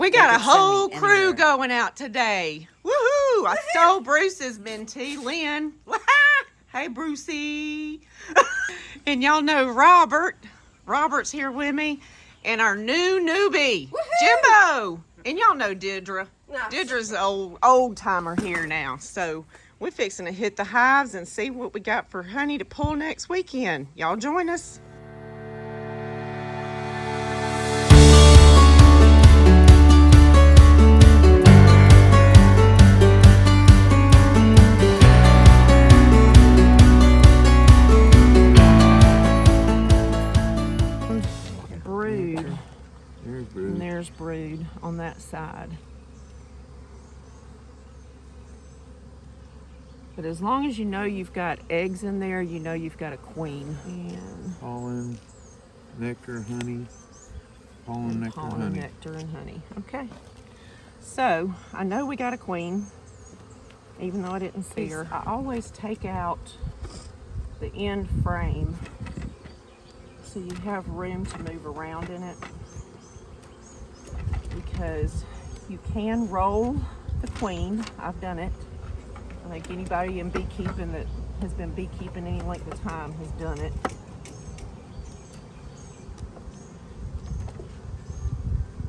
We got a whole crew going out today. Woohoo! I stole Bruce's mentee, Lynn. Hey, Brucey. And y'all know Robert. Robert's here with me. And our newbie, Jimbo. And y'all know Deirdre. Deirdre's an old timer here now. So we're fixing to hit the hives and see what we got for honey to pull next weekend. Y'all join us. And there's brood on that side. But as long as you know you've got eggs in there, you know you've got a queen. And pollen, nectar, honey. Pollen, nectar, honey. Nectar, and honey. Okay. So I know we got a queen, even though I didn't see her. I always take out the end frame so you have room to move around in it, because you can roll the queen. I've done it. I think anybody in beekeeping that has been beekeeping any length of time has done it.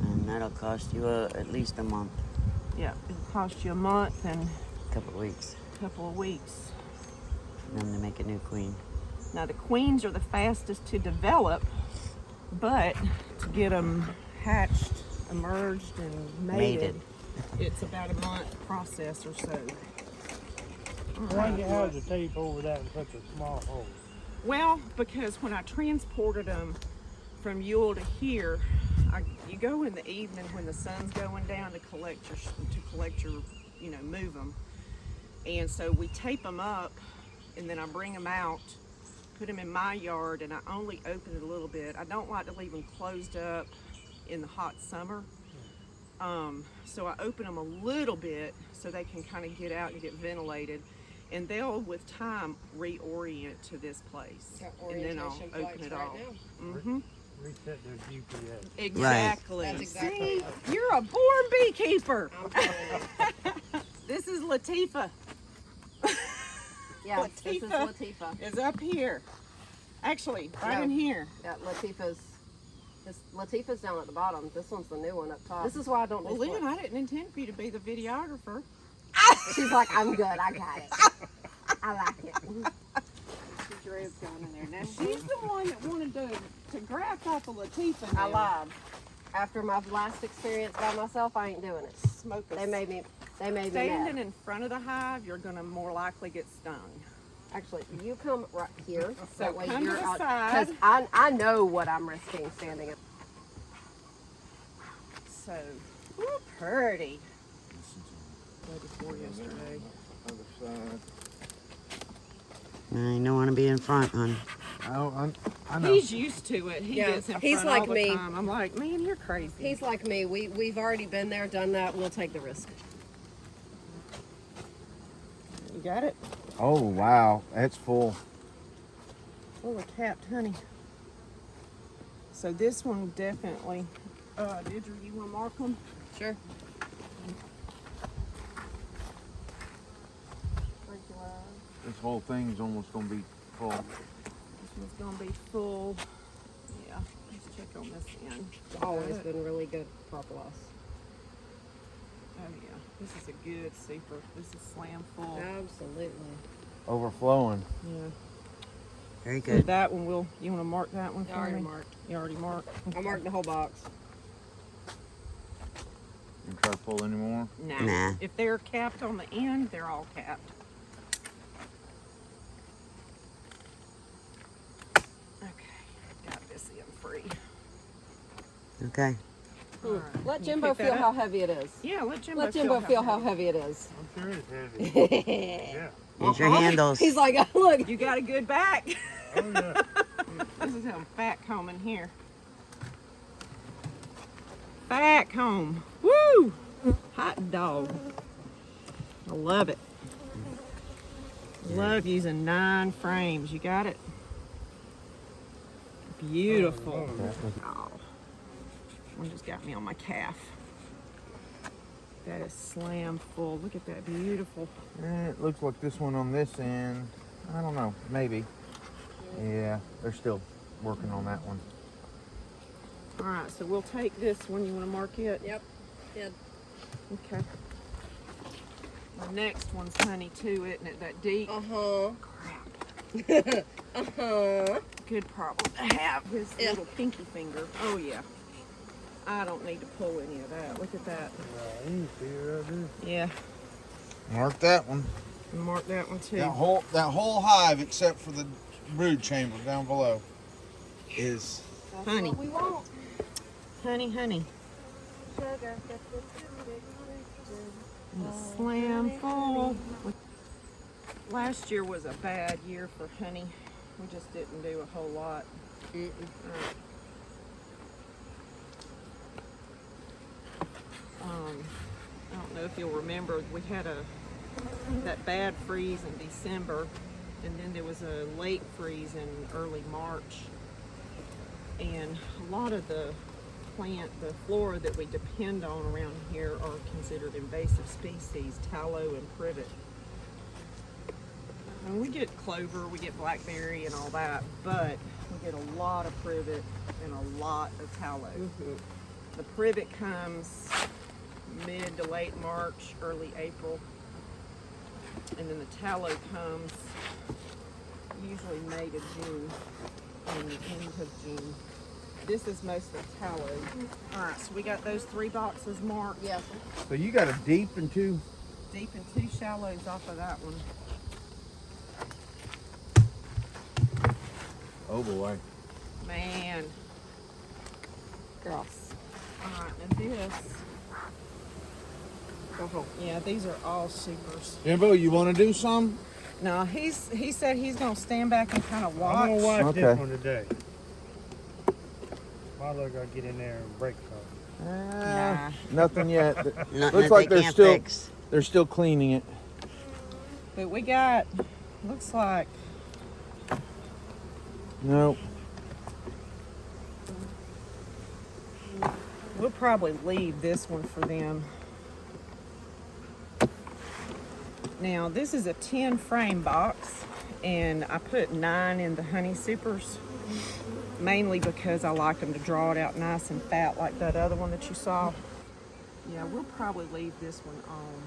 And that'll cost you at least a month. Yeah, it'll cost you a month and a couple of weeks. And then to make a new queen. Now the queens are the fastest to develop, but to get them hatched, emerged, and mated, it's about a month process or so. Why do you have the tape over that in such a small hole? Well, because when I transported them from Yule to here, you go in the evening when the sun's going down to collect your, move them. And so we tape them up, and then I bring them out, put them in my yard, and I only open it a little bit. I don't like to leave them closed up in the hot summer. So I open them a little bit so they can kind of get out and get ventilated, and they'll with time reorient to this place, and then I'll open it all. Reset their GPS. Exactly. Right. That's exactly. See, you're a born beekeeper. This is Latifah. Yeah, this is Latifah. Is up here. Actually, right in here. Yeah, Latifah's down at the bottom. This one's the new one up top. This is why I don't do Lynn, I didn't intend for you to be the videographer. She's like, I'm good. I got it. I like it. Dre's going in there. Now, she's the one that wanted to graft off of Latifah. I lied. After my last experience by myself, I ain't doing it. Smoke us. They made me Standing mad. in front of the hive, you're going to more likely get stung. Actually, you come right here. So that way come you're to the out. side. Because I know what I'm risking standing up. So, ooh, pretty. Day before yesterday. Other side. You don't want to be in front, hon. I know. He's used to it. He gets in he's front like all the me. time. I'm like, man, you're crazy. He's like me. We've already been there, done that. We'll take the risk. You got it? Oh, wow. That's full. Full of capped honey. So this one definitely. Deirdre, you want to mark them? Sure. This whole thing's almost going to be full. This one's going to be full. Yeah, let's check on this end. It's always been really good purple us. Oh yeah, this is a good super. This is slam full. Absolutely. Overflowing. Yeah. Very So good. that one you want to mark that one for I already me? marked. You already marked? I marked the whole box. You try to pull any more? Nah. If they're capped on the end, they're all capped. Okay, got this in free. Okay. All right. Let Can you Jimbo pick that feel up? how heavy it is. Yeah, let Jimbo, Let Jimbo feel how heavy it is. I'm sure it's heavy. Yeah. Here's your handles. He's like, look. You got a good back. Oh, yeah. This is some fat comb in here. Fat comb. Woo! Hot dog. I love it. Love using 9 frames. You got it? Beautiful. Oh. One just got me on my calf. That is slam full. Look at that, beautiful. It looks like this one on this end. I don't know, maybe. Yeah, they're still working on that one. All right, so we'll take this one. You want to mark it? Yep. Good. Okay. The next one's honey too, isn't it? That deep. Uh-huh. Crap. Uh-huh. Good problem to have. His little pinky finger. Oh yeah. I don't need to pull any of that. Look at that. You see it right there. Yeah. Mark that one. And mark that one too. That whole hive, except for the brood chamber down below, is That's Honey. what we want. Honey. Sugar. Slam full. Last year was a bad year for honey. We just didn't do a whole lot. I don't know if you'll remember, we had that bad freeze in December, and then there was a late freeze in early March. And a lot of the flora that we depend on around here are considered invasive species, tallow and privet. And we get clover, we get blackberry and all that, but we get a lot of privet and a lot of tallow. The privet comes mid to late March, early April, and then the tallow comes usually May to June and the end of June. This is mostly tallow. All right, so we got those 3 boxes marked. Yes. so you got a deep and two. Deep and 2 shallows off of that one. Oh boy. Man. Gross. All right, and this. Yeah, these are all supers. Jimbo, you want to do some? No, he said he's gonna stand back and kind of watch. I'm gonna watch Okay. this one today. Milo gotta get in there and break something. Nah. Nothing yet. Nothing Looks that like they they're can't still fix. they're still cleaning it. But we got, looks like, No. we'll probably leave this one for them. Now, this is a 10 frame box, and I put 9 in the honey supers, mainly because I like them to draw it out nice and fat like that other one that you saw. Yeah, we'll probably leave this one on.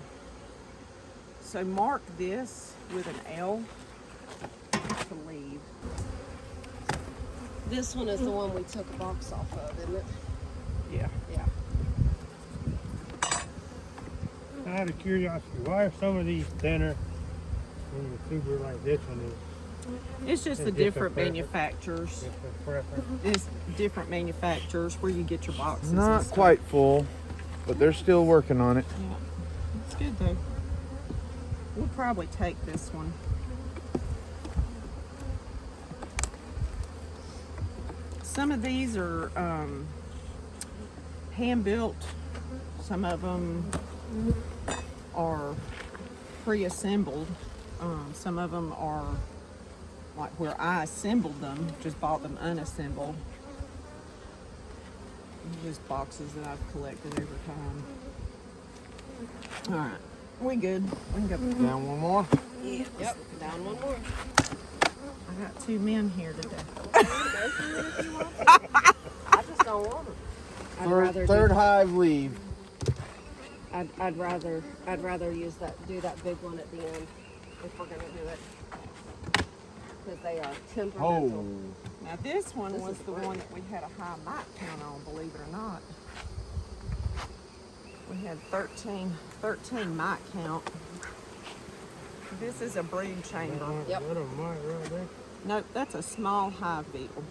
So mark this with an L to leave. This one is the one we took a box off of, isn't it? Yeah. Yeah. Out of curiosity, why are some of these thinner when the super like this one is It's just the It's different different manufacturers. different preference? It's different manufacturers where you get your boxes. and Not stuff. quite full, but they're still working on it. Yeah, it's good though. We'll probably take this one. Some of these are hand built. Some of them are pre-assembled. Some of them are like where I assembled them, just bought them unassembled. Just boxes that I've collected over time. All right, we good. We can go. Down one more. Yep. Down one more. I got 2 men here today. I just don't want them. Third hive leave. I'd rather use do that big one at the end if we're gonna do it. Because they are temperamental. Oh. Now this one This was is the great. one that we had a high mite count on, believe it or not. We had 13 mite count. This is a brood chamber. Yep. That a mite right there. Nope, that's a small hive beetle.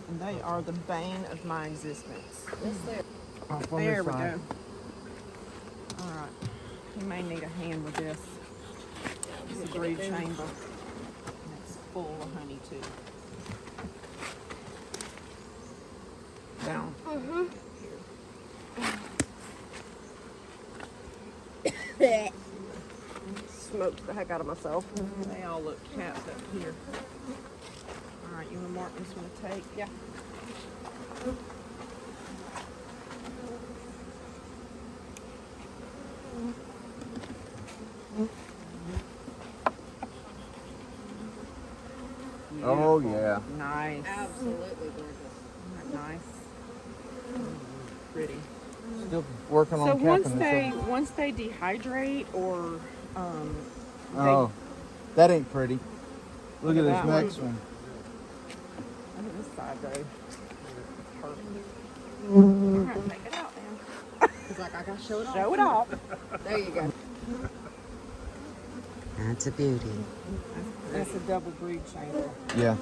And they are the bane of my existence. This there. Off on There this we side. go. All right, you may need a hand with this. It's a brood chamber. And it's full of honey too. Down. Smoked the heck out of myself. They all look capped up here. All right, you want to mark this one to take? Yeah. Oh yeah. Nice. Absolutely gorgeous. Isn't that nice? Pretty. Still working So on capping this up. once they dehydrate or Oh, that ain't pretty. Look at Look this at that next one. look at this side though. Perfect. Alright, take it out now. He's like, I gotta show it off. Show it off. There you go. That's a beauty. That's a double brood chamber. Yeah,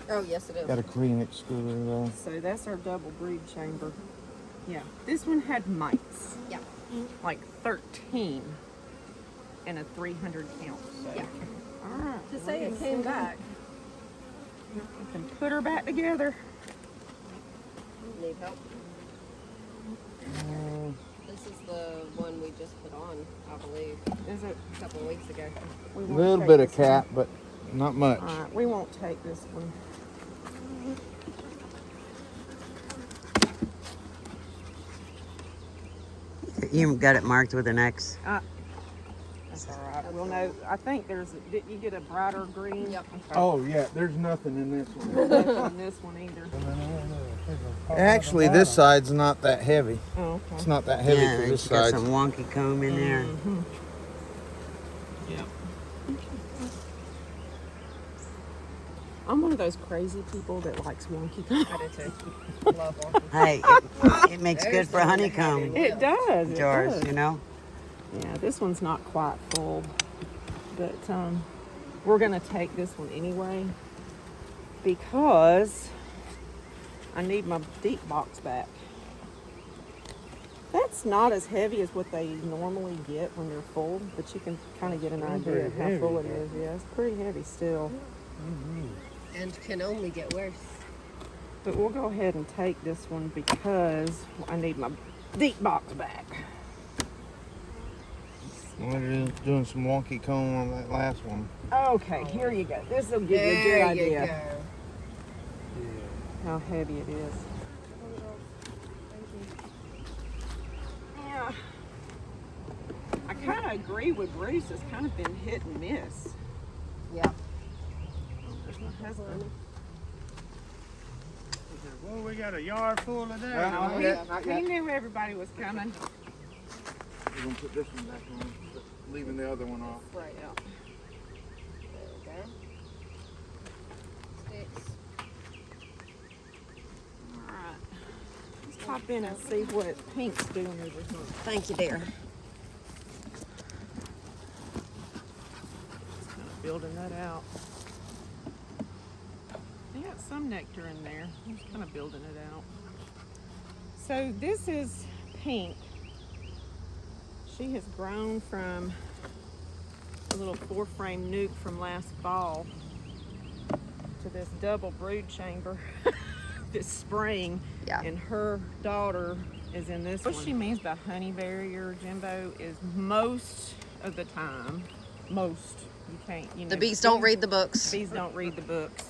Oh, yes, it is. got a queen excluder though. So that's our double brood chamber. Yeah, this one had mites. Yeah. Like 13 and a 300 count. So. Yeah. All right. To say it came back. We can put her back together. Need help? This is the one we just put on, I believe, Is it? a couple of weeks ago. We A won't little take bit of this one. cap, but not much. All right, we won't take this one. You got it marked with an X. That's all right. We'll know. I think there's. Did you get a brighter green? Yep. Okay. Oh yeah, there's nothing in this one. There's nothing in this one either. Actually, this side's not that heavy. Oh, okay. It's not that heavy Yeah, for this it's got side. some wonky comb in there. Yeah. I'm one of those crazy people that likes wonky I do too. Love walking. Hey, it makes good for honeycomb It does. It jars, does. you know? Yeah, this one's not quite full, but we're gonna take this one anyway because I need my deep box back. That's not as heavy as what they normally get when they're full, but you can kind of get an idea of how full it is. Yeah, it's pretty heavy still. And can only get worse. But we'll go ahead and take this one because I need my deep box back. We're just doing some wonky comb on that last one. Okay, here you go. This will give you a good There idea you go. how heavy it is. Yeah. I kind of agree with Bruce. It's kind of been hit and miss. Yeah. There's my husband. Well, we got a yard full of that. Yeah. Not yet, not He yet. knew everybody was coming. We're gonna put this one back on, but leaving the other one off. Right out. There we go. Sticks. All right. Let's pop in and see what Pink's doing over here. Thank you, dear. Just kind of building that out. They got some nectar in there. I'm just kind of building it out. So this is Pink. She has grown from a little 4-frame nuke from last fall to this double brood chamber this spring. Yeah. And her daughter is in this one. What she means by honey barrier, Jimbo, is most of the time, you can't, you know. The bees don't read the books. Bees don't read the books.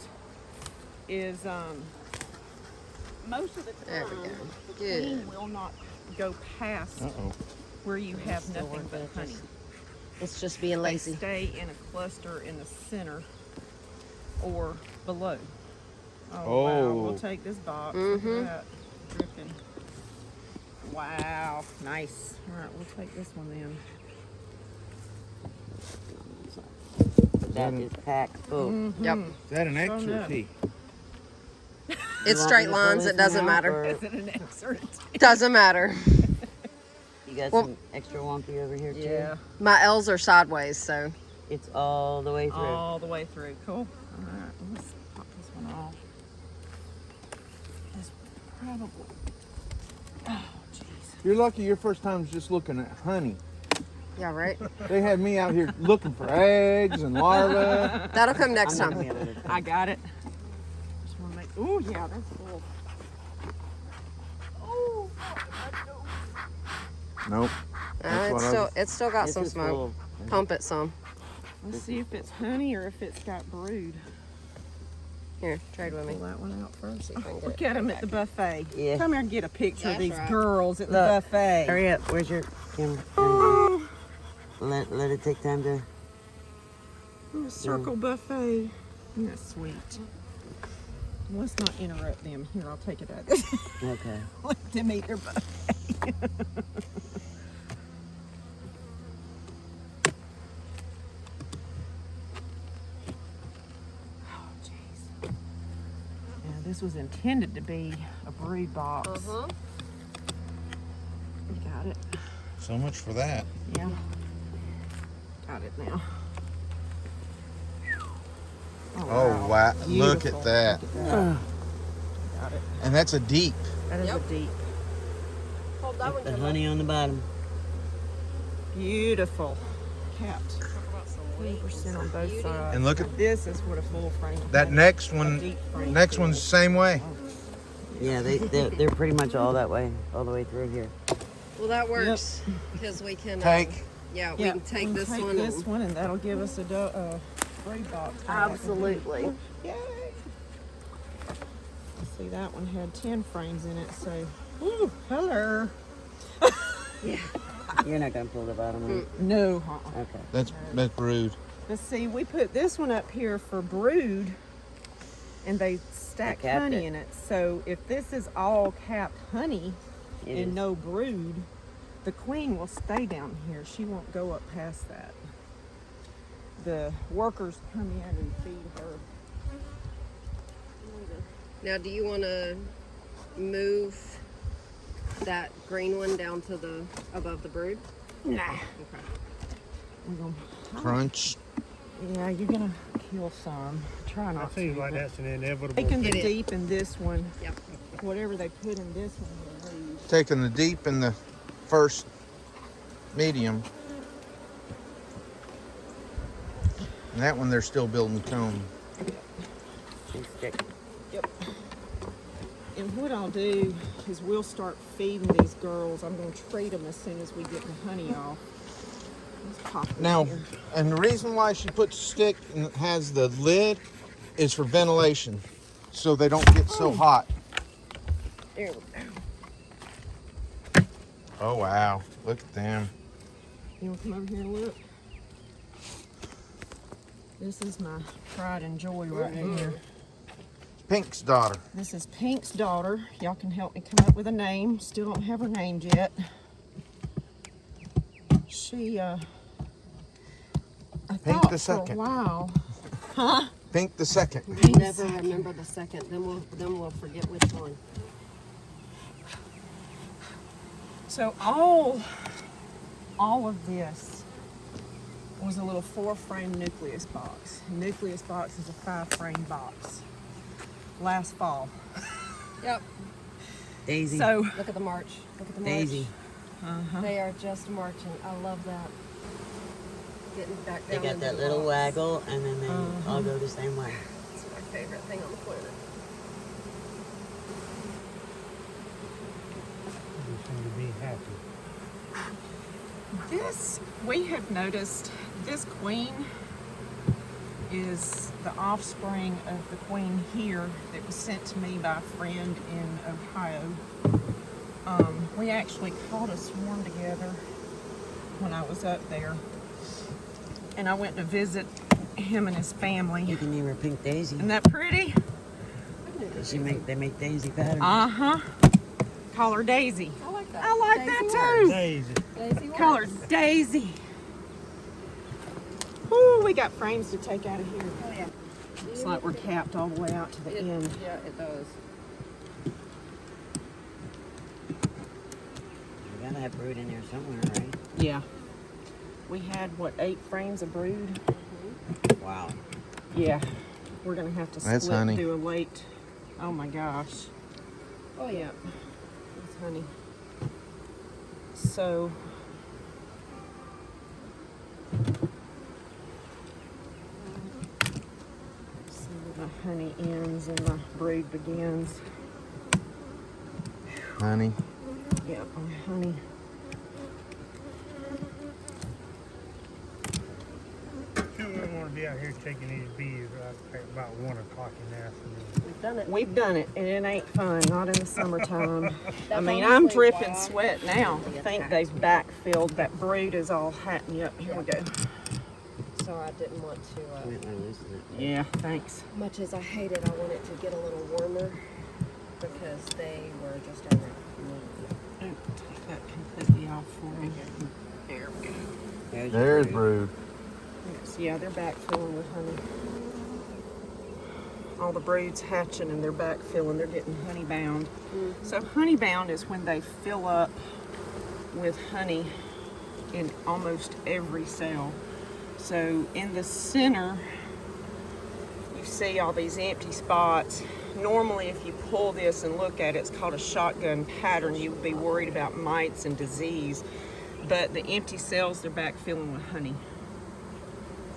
Is most of the There time we go. the Good. queen will not go past Uh-oh. where you have nothing but honey. It's just being They lazy. stay in a cluster in the center or below. Wow, Oh. we'll take this box. Mhm. Look at that. Dripping. Wow, nice. All right, we'll take this one then. That is packed full. Yep. Is that an X or a enough. T? It's want straight me to pull lines. this It doesn't one out, matter. or Is it an X or a T? Doesn't matter. You got Well- some extra wonky over here too? Yeah, My L's are sideways, so. It's all the way through. all the way through. Cool. All right, let's pop this one off. It's probably. Oh, jeez. You're lucky your first time's just looking at honey. Yeah, right? They had me out here looking for eggs and larvae. That'll come next I'm time. gonna get it. I got it. Just want to make. Oh yeah, that's full. Oh. Nope. That's what I was- It's still got This some is smoke. full. Pump it some. Let's see if it's honey or if it's got brood. Here, trade with me. Pull that one out first. See if I can get Look it. at them at the buffet. Yeah. Come here and get a picture of That's these right. girls at the Look, buffet. Hurry up. Where's your camera? Oh, Let it take time to. circle buffet. That's sweet. Let's not interrupt them. Here, I'll take it out. Let Okay. them eat their buffet. Oh, jeez. Yeah, this was intended to be a brood box. Uh-huh. Got it. So much for that. Yeah. Got it now. Oh, wow. Look Beautiful. at that. Look at that. Got it. And that's a deep. That is Yep. a deep. Hold that one, The Jimbo. honey on the bottom. Beautiful. Capped. 20% on both sides. And look at This is what a full frame. that has. next A one. deep frame Next is. one's the same way. Yeah, they're pretty much all that way, all the way through here. Well, that works because we can Take. Yeah, we Yeah, can take we this take one. this and, one, and that'll give us a brood box. Absolutely. Yay! See, that one had 10 frames in it, so. Ooh, hello. You're not gonna pull the bottom one. No, Okay. That's brood. But see, we put this one up here for brood, and they stack capped honey it. in it. So if this is all capped honey It and is. no brood, the queen will stay down here. She won't go up past that. The workers come in and feed her. now, do you want to move that green one down to the above the brood? Nah. Okay. We're gonna, Crunch. yeah, you're gonna kill some. Try That not seems to. like that's an inevitable. Taking the It is. deep in this one, Yep. whatever they put in this one, we'll leave. Taking the deep and the first medium. And that one they're still building comb. She's thick. Yep. And what I'll do is we'll start feeding these girls. I'm going to treat them as soon as we get the honey off. Let's pop it Now, here. and the reason why she puts stick and has the lid is for ventilation, so they don't get so hot. There we go. Oh wow, look at them. You want to come over here and look? This is my pride and joy right here. Pink's daughter. This is Pink's daughter. Y'all can help me come up with a name. Still don't have her named yet. She, I Pink thought the for a second. while. Pink the second. We never remember the second. Then we'll forget which one. So all of this was a little 4-frame nucleus box. Nucleus box is a 5-frame box. Last fall. Yep. Daisy. So Look at the march. Look at the march. Daisy. They are just marching. I love that. Getting back They down got into that the little box. waggle, and then they all go the same way. It's my favorite thing on the planet. You seem to be happy. this, we have noticed, this queen is the offspring of the queen here that was sent to me by a friend in Ohio. We actually caught a swarm together when I was up there. And I went to visit him and his family. You can name her Pink Daisy. Isn't that pretty? They make daisy patterns. Uh-huh. Call her Daisy. I like that. I like Daisy that works. too. Daisy. Daisy Call her works. Daisy. Ooh, we got frames to take out of here. Oh yeah. Looks like we're capped all the way out to the end. Yeah, it does. You gotta have brood in there somewhere, right? Yeah. We had, what, 8 frames of brood? Wow. Yeah. We're going to have to That's split honey. and do a late. Oh my gosh. Oh, yeah. That's honey. So. See where my honey ends and my brood begins. Honey. Yep, my honey. You wouldn't want to be out here taking these bees about 1 o'clock in the afternoon. We've done it. We've done it, and it ain't fun, not in the summertime. I That's mean, I'm honestly dripping why sweat now. I think they've backfilled. That brood is all hatting. Yep, here we go. So I didn't want to, You might want to loosen it. Yeah, thanks. much as I hate it, I want it to get a little warmer because they were just over. Oh, take that completely off for me. There we go. There's brood. Yes, yeah, they're back filling with honey. All the broods hatching and they're back filling. They're getting honey bound. So honey bound is when they fill up with honey in almost every cell. So in the center, you see all these empty spots. Normally, if you pull this and look at it, it's called a shotgun pattern. You would be worried about mites and disease. But the empty cells, they're back filling with honey.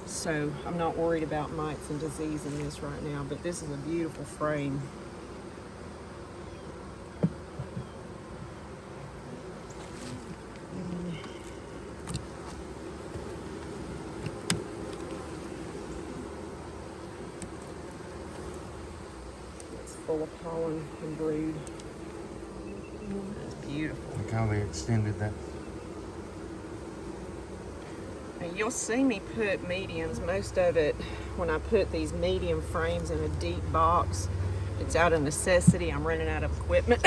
So I'm not worried about mites and disease in this right now, but this is a beautiful frame. It's full of pollen and brood. It's beautiful. Look how they extended that. And you'll see me put mediums. Most of it, when I put these medium frames in a deep box, it's out of necessity. I'm running out of equipment.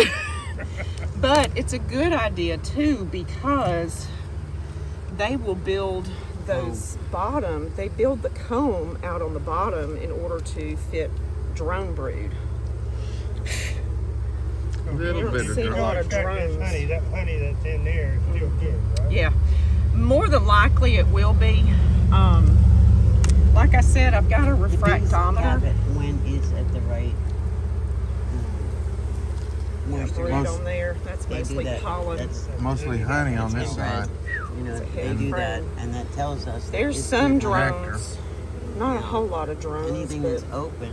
But it's a good idea too, because they will build those bottom, they build the comb out on the bottom in order to fit drone brood. A little You don't bit of see a drone. lot of Extract this drones. honey, that honey that's in there is still good, right? Yeah, more than likely it will be. Like I said, I've got a The bees refractometer. have it when it's at the right moisture. Brood Most- on there. That's They do mostly that. pollen. That's Mostly honey on this infrared. side. You know, It's a they head do that, frame. and that tells us that There's it's some good. drones, not a whole lot of drones, Anything but that's open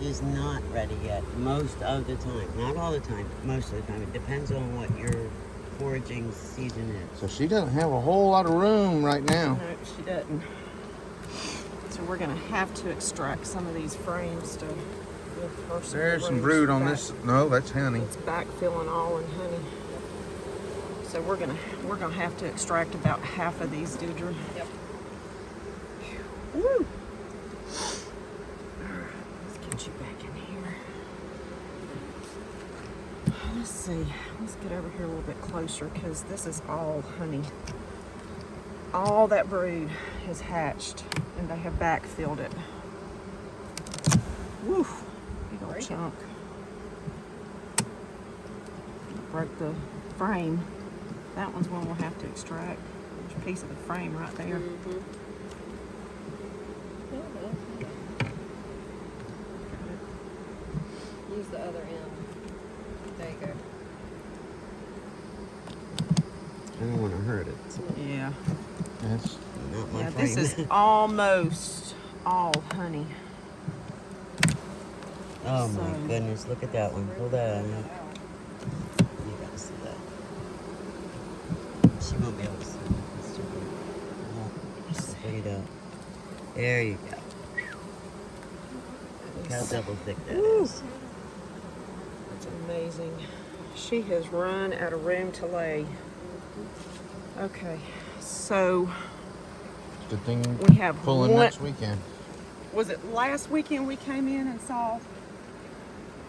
is not ready yet. Most of the time, not all the time, most of the time. It depends on what your foraging season is. So she doesn't have a whole lot of room right now. no, she doesn't. So we're gonna have to extract some of these frames to. or some There's some broods brood on back. this. No, that's honey. It's back filling all in honey. So we're gonna have to extract about half of these, Deirdre. Yep. Woo! Let's get you back in here. Let's see. Let's get over here a little bit closer because this is all honey. All that brood has hatched and they have backfilled it. Woo! Big old chunk. Broke the frame. That one's one we'll have to extract. There's a piece of the frame right there. Use the other end. There you go. I don't want to hurt it. So Yeah. Yes. not my Yeah, frame. this is almost all honey. Oh my So- goodness, look at that one. Pull that out. You gotta see that. She won't be able to see it. It's too big. Bring it out. There you go. Look how double thick that is. That's amazing. She has run out of room to lay. Okay, so Good thing we have pulling one. next weekend. Was it last weekend we came in and saw?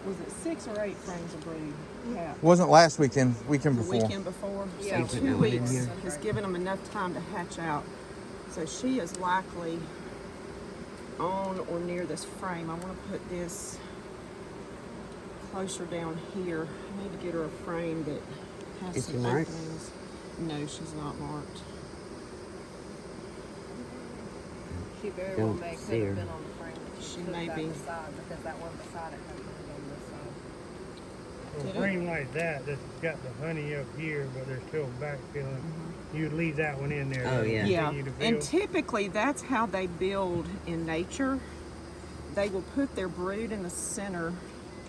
Was it 6 or 8 frames of brood? Yeah. Wasn't last weekend. Weekend The before. weekend before. Yeah. So Put 2 that one in weeks here. has given them enough time to hatch out. So she is likely on or near this frame. I want to put this closer down here. I need to get her a frame that has Is some she marked? openings. No, she's not marked. She very Don't well may see could her. have been on the frame that She took may that be. beside because that one beside it had brood on this side. A Did it? frame like that, that's got the honey up here, but they're still back filling. You'd leave that one in there. Oh, yeah. Yeah, Continue to and fill. typically that's how they build in nature. They will put their brood in the center,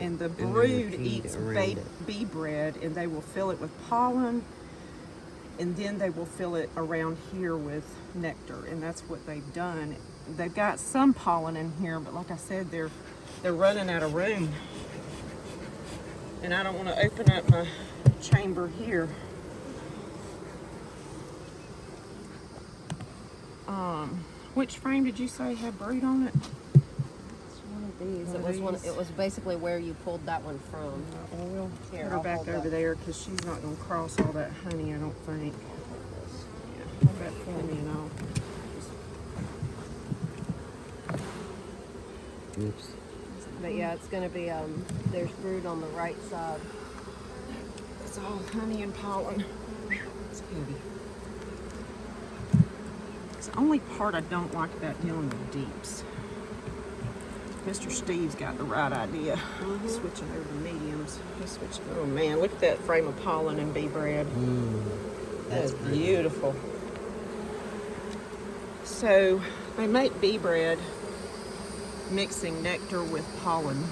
and the then brood feed eats around it. bee bread, and they will fill it with pollen, and then they will fill it around here with nectar, and that's what they've done. They've got some pollen in here, but like I said, they're running out of room, and I don't want to open up my chamber here. Which frame did you say had brood on it? It's one of these. One It of was one. these. It was basically where you pulled that one from. Well, we'll Here, put her I'll back hold over that. there because she's not going to cross all that honey, I don't think. Yeah, hold that for me and I'll. Oops. But yeah, it's gonna be there's brood on the right side. It's all honey and pollen. It's heavy. It's the only part I don't like about dealing with deeps. Mr. Steve's got the right idea. Switching over to mediums. He's switching. Oh man, look at that frame of pollen and bee bread. That's beautiful. So they make bee bread mixing nectar with pollen.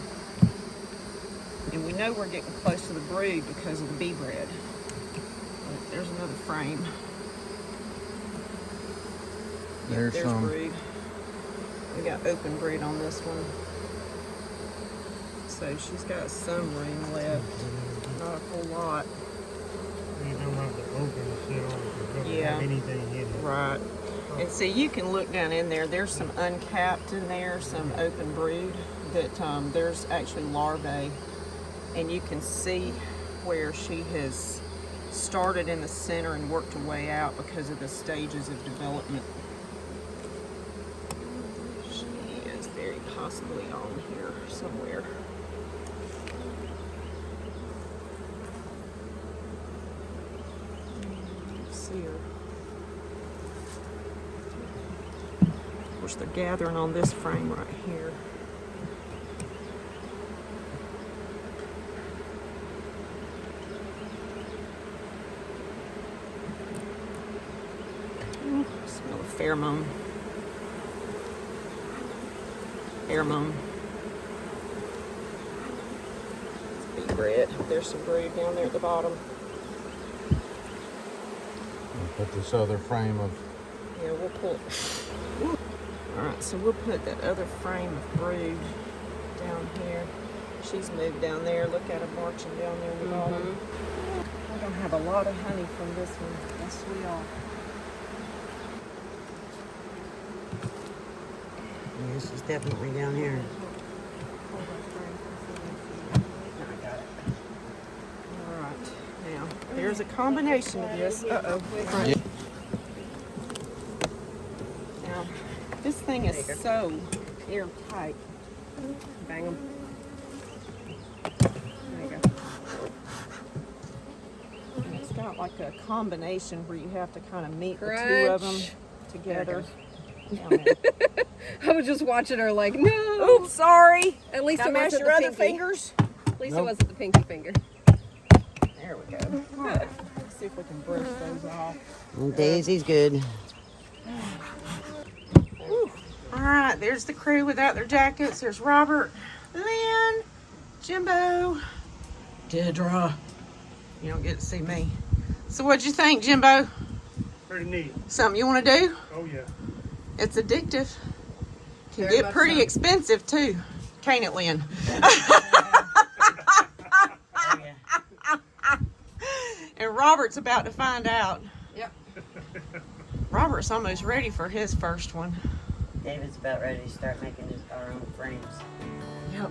And we know we're getting close to the brood because of the bee bread. But there's another frame. There's some. Brood. We got open brood on this one. So she's got some room left. Not a whole lot. You don't have to open the sit on it. It doesn't Yeah. have anything in it. Right. And see, you can look down in there. There's some uncapped in there, some open brood that there's actually larvae. And you can see where she has started in the center and worked her way out because of the stages of development. She is very possibly on here somewhere. See her. Of course, they're gathering on this frame right here. Ooh, smell of pheromone. Pheromone. It's bee bread. There's some brood down there at the bottom. Put this other frame of. Yeah, we'll pull it. Alright, so we'll put that other frame of brood down here. She's moved down there. Look at her marching down there in the bottom. We're going to have a lot of honey from this one. Yes, we are. Yeah, she's definitely down here. I got it. Alright, now, there's a combination of this. Uh-oh. Yeah. Now, this thing is so airtight. Bang them. There you go. And it's got like a combination where you have to kind of meet the two of them together. Down there. I was just watching her like, no. Oops, sorry. At least Can I it mash wasn't your the other pinky. fingers? At least it Nope. wasn't the pinky finger. There we go. All right. Let's see if we can brush those off. Well, Daisy's good. All right, there's the crew without their jackets. There's Robert, Lynn, Jimbo, Dedra. You don't get to see me. So what'd you think, Jimbo? Pretty neat. Something you want to do? Oh yeah. It's addictive. Can Very get much pretty so. expensive too. Can't it, Lynn? And Robert's about to find out. Yep. Robert's almost ready for his first one. David's about ready to start making our own frames. Yep.